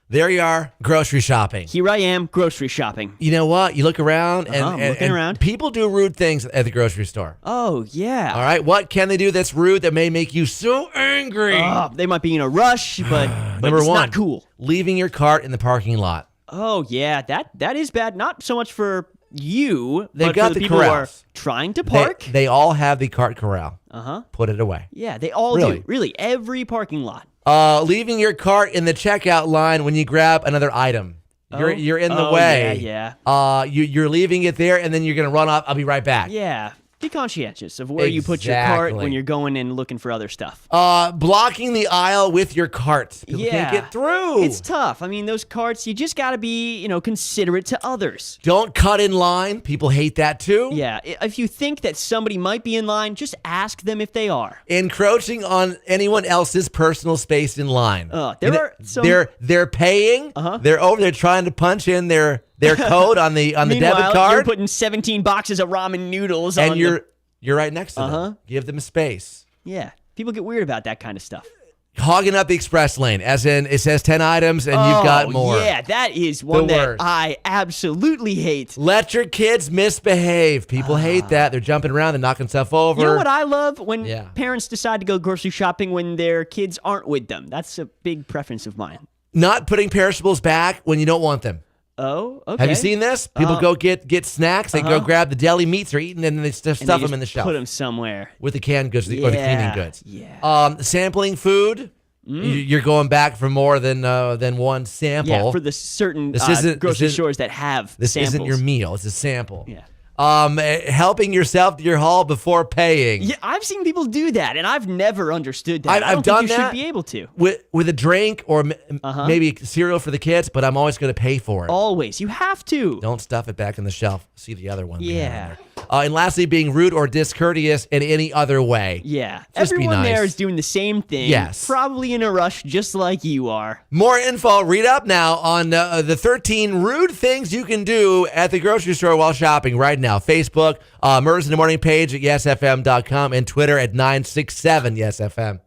There you are, grocery shopping. Here I am, grocery shopping. You know what? You look around Looking around. people do rude things at the grocery store. Oh, yeah. All right, what can they do that's rude that may make you so angry? They might be in a rush, but Number it's one, not cool. leaving your cart in the parking lot. Oh, yeah, that is bad. Not so much for you, They've but got for the the people who are corrals. trying to park. They all have the cart corral. Uh-huh. Put it away. Yeah, they all Really? do. Really, every parking lot. Leaving your cart in the checkout line when you grab another item. You're in the way. Yeah. You're leaving it there, and then you're gonna run off. I'll be right back. Yeah. Be conscientious of where you put your cart Exactly. when you're going and looking for other stuff. Blocking the aisle with your cart. People can't get through. It's tough. I mean, those carts, you just got to be, considerate to others. Don't cut in line. People hate that too. Yeah. If you think that somebody might be in line, just ask them if they are. Encroaching on anyone else's personal space in line. They're paying. They're over there trying to punch in their code on the debit Meanwhile, card. you're putting 17 boxes of ramen noodles and on you're right next to them. Give them space. Yeah. People get weird about that kind of stuff. Hogging up the express lane, as in it says 10 items and you've got more. Yeah, that is one that worst. I absolutely hate. Let your kids misbehave. People hate that. They're jumping around, they're knocking stuff over. You know what I love? When Yeah. parents decide to go grocery shopping when their kids aren't with them. That's a big preference of mine. Not putting perishables back when you don't want them. Oh, okay. Have you seen this? People go get snacks. They go grab the deli meats they're eating, and then they stuff And they them just in the shelf Put them somewhere. with the canned goods or the cleaning goods. Yeah. Sampling food. You're going back for more than one sample. Yeah, for the certain grocery stores that have This samples. isn't your meal. It's a sample. Yeah. Helping yourself to your haul before paying. Yeah, I've seen people do that, and I've never understood that. I've I don't done think you that should be able to. With a drink or maybe cereal for the kids, but I'm always going to pay for it. Always. You have to. Don't stuff it back in the shelf. See the other one. Yeah. behind there. And lastly, being rude or discourteous in any other way. Yeah. Just be Everyone there nice. is doing the same thing. Yes. Probably in a rush, just like you are. More info, read up now on the 13 rude things you can do at the grocery store while shopping right now. Facebook, Murders in the Morning page at yesfm.com and Twitter at 967yesfm.